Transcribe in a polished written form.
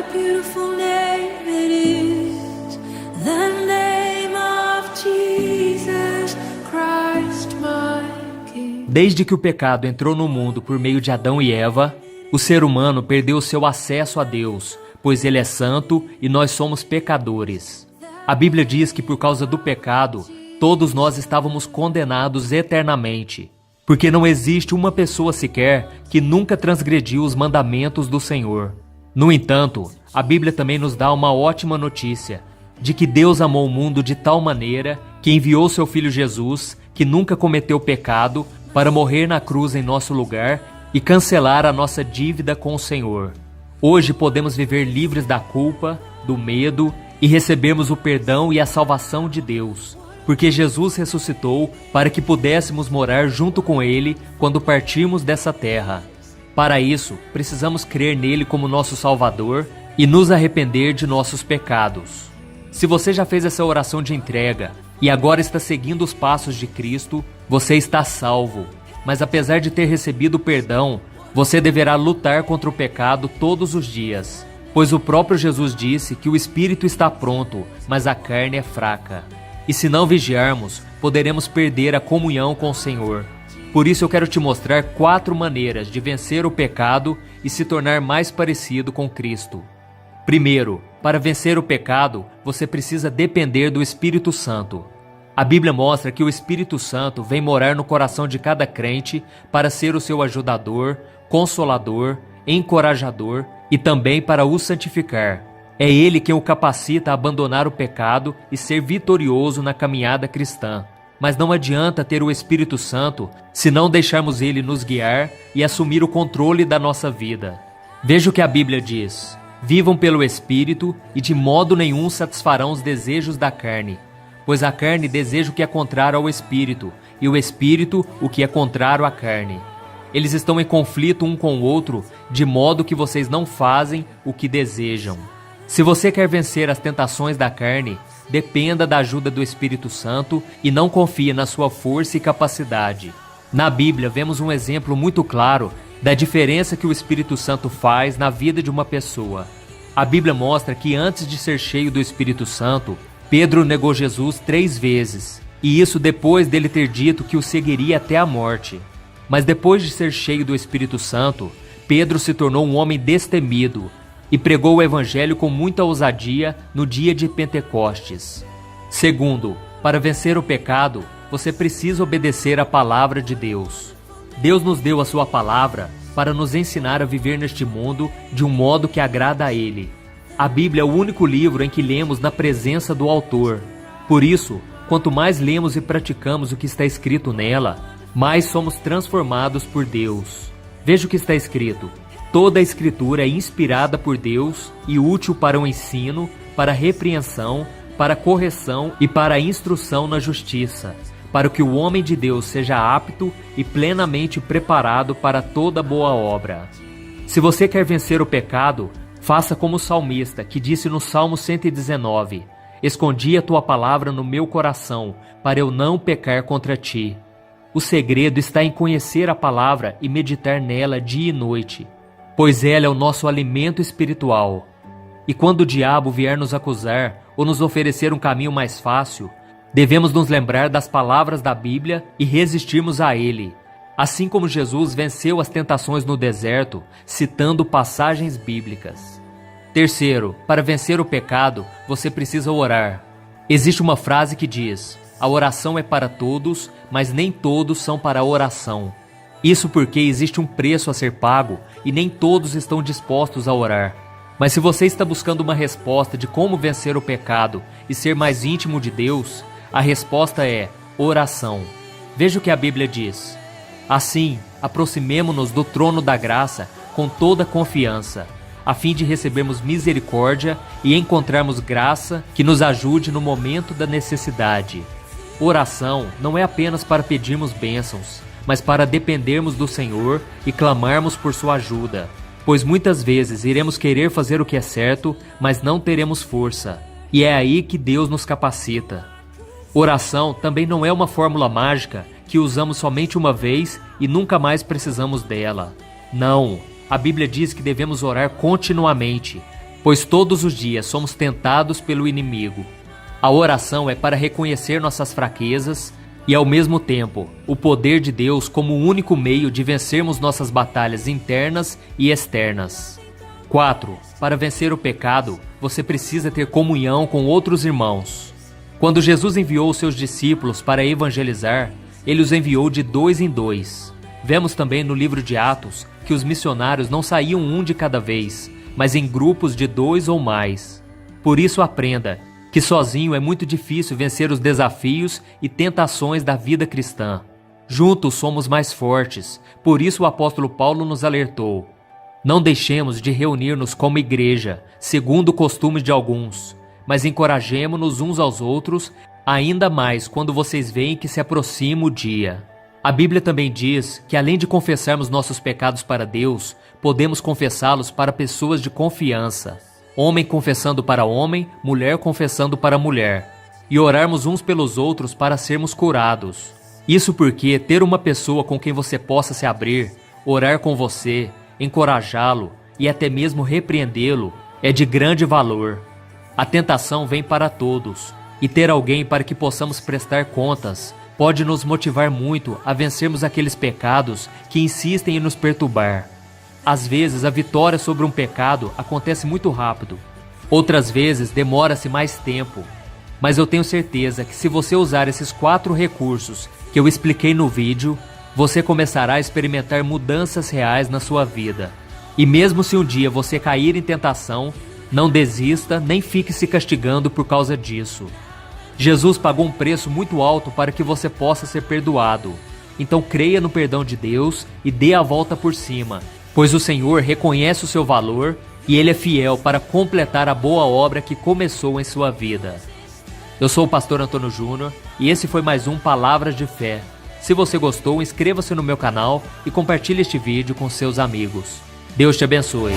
a beautiful name it is, the name of Jesus Christ, my King. Desde que o pecado entrou no mundo por meio de Adão e Eva, o ser humano perdeu seu acesso a Deus, pois Ele é santo e nós somos pecadores. A Bíblia diz que por causa do pecado, todos nós estávamos condenados eternamente, porque não existe uma pessoa sequer que nunca transgrediu os mandamentos do Senhor. No entanto, a Bíblia também nos dá uma ótima notícia, de que Deus amou o mundo de tal maneira que enviou seu Filho Jesus, que nunca cometeu pecado, para morrer na cruz em nosso lugar e cancelar a nossa dívida com o Senhor. Hoje podemos viver livres da culpa, do medo e recebemos o perdão e a salvação de Deus, porque Jesus ressuscitou para que pudéssemos morar junto com Ele quando partirmos dessa terra. Para isso, precisamos crer nele como nosso Salvador e nos arrepender de nossos pecados. Se você já fez essa oração de entrega e agora está seguindo os passos de Cristo, você está salvo. Mas apesar de ter recebido o perdão, você deverá lutar contra o pecado todos os dias, pois o próprio Jesus disse que o espírito está pronto, mas a carne é fraca. E se não vigiarmos, poderemos perder a comunhão com o Senhor. Por isso eu quero te mostrar 4 maneiras de vencer o pecado e se tornar mais parecido com Cristo. Primeiro, para vencer o pecado, você precisa depender do Espírito Santo. A Bíblia mostra que o Espírito Santo vem morar no coração de cada crente para ser o seu ajudador, consolador, encorajador e também para o santificar. É Ele quem o capacita a abandonar o pecado e ser vitorioso na caminhada cristã. Mas não adianta ter o Espírito Santo se não deixarmos Ele nos guiar e assumir o controle da nossa vida. Veja o que a Bíblia diz: vivam pelo Espírito e de modo nenhum satisfarão os desejos da carne, pois a carne deseja o que é contrário ao Espírito e o Espírito o que é contrário à carne. Eles estão em conflito um com o outro, de modo que vocês não fazem o que desejam. Se você quer vencer as tentações da carne, dependa da ajuda do Espírito Santo e não confie na sua força e capacidade. Na Bíblia, vemos um exemplo muito claro da diferença que o Espírito Santo faz na vida de uma pessoa. A Bíblia mostra que antes de ser cheio do Espírito Santo, Pedro negou Jesus 3 vezes, e isso depois dele ter dito que o seguiria até a morte. Mas depois de ser cheio do Espírito Santo, Pedro se tornou um homem destemido e pregou o Evangelho com muita ousadia no dia de Pentecostes. Segundo, para vencer o pecado, você precisa obedecer à palavra de Deus. Deus nos deu a sua palavra para nos ensinar a viver neste mundo de um modo que agrada a Ele. A Bíblia é o único livro em que lemos na presença do autor. Por isso, quanto mais lemos e praticamos o que está escrito nela, mais somos transformados por Deus. Veja o que está escrito: toda a Escritura é inspirada por Deus e útil para o ensino, para a repreensão, para a correção e para a instrução na justiça, para que o homem de Deus seja apto e plenamente preparado para toda boa obra. Se você quer vencer o pecado, faça como o salmista, que disse no Salmo 119: escondi a tua palavra no meu coração, para eu não pecar contra ti. O segredo está em conhecer a palavra e meditar nela dia e noite, pois ela é o nosso alimento espiritual. E quando o diabo vier nos acusar ou nos oferecer um caminho mais fácil, devemos nos lembrar das palavras da Bíblia e resistirmos a ele, assim como Jesus venceu as tentações no deserto, citando passagens bíblicas. Terceiro, para vencer o pecado, você precisa orar. Existe uma frase que diz: a oração é para todos, mas nem todos são para a oração. Isso porque existe um preço a ser pago e nem todos estão dispostos a orar. Mas se você está buscando uma resposta de como vencer o pecado e ser mais íntimo de Deus, a resposta é oração. Veja o que a Bíblia diz: assim, aproximemo-nos do trono da graça com toda confiança, a fim de recebermos misericórdia e encontrarmos graça que nos ajude no momento da necessidade. Oração não é apenas para pedirmos bênçãos, mas para dependermos do Senhor e clamarmos por sua ajuda, pois muitas vezes iremos querer fazer o que é certo, mas não teremos força, e é aí que Deus nos capacita. Oração também não é uma fórmula mágica que usamos somente uma vez e nunca mais precisamos dela. Não, a Bíblia diz que devemos orar continuamente, pois todos os dias somos tentados pelo inimigo. A oração é para reconhecer nossas fraquezas e, ao mesmo tempo, o poder de Deus como o único meio de vencermos nossas batalhas internas e externas. 4. Para vencer o pecado, você precisa ter comunhão com outros irmãos. Quando Jesus enviou os seus discípulos para evangelizar, ele os enviou de 2 em 2. Vemos também no livro de Atos que os missionários não saíam um de cada vez, mas em grupos de 2 ou mais. Por isso aprenda que sozinho é muito difícil vencer os desafios e tentações da vida cristã. Juntos somos mais fortes, por isso o apóstolo Paulo nos alertou: não deixemos de reunir-nos como igreja, segundo o costume de alguns, mas encorajemo-nos uns aos outros, ainda mais quando vocês veem que se aproxima o dia. A Bíblia também diz que, além de confessarmos nossos pecados para Deus, podemos confessá-los para pessoas de confiança. Homem confessando para homem, mulher confessando para mulher. E orarmos uns pelos outros para sermos curados. Isso porque ter uma pessoa com quem você possa se abrir, orar com você, encorajá-lo e até mesmo repreendê-lo é de grande valor. A tentação vem para todos, e ter alguém para que possamos prestar contas pode nos motivar muito a vencermos aqueles pecados que insistem em nos perturbar. Às vezes a vitória sobre um pecado acontece muito rápido, outras vezes demora-se mais tempo. Mas eu tenho certeza que se você usar esses 4 recursos que eu expliquei no vídeo, você começará a experimentar mudanças reais na sua vida. E mesmo se um dia você cair em tentação, não desista nem fique se castigando por causa disso. Jesus pagou um preço muito alto para que você possa ser perdoado. Então creia no perdão de Deus e dê a volta por cima, pois o Senhor reconhece o seu valor e Ele é fiel para completar a boa obra que começou em sua vida. Eu sou o pastor Antônio Júnior e esse foi mais um Palavras de Fé. Se você gostou, inscreva-se no meu canal e compartilhe este vídeo com seus amigos. Deus te abençoe.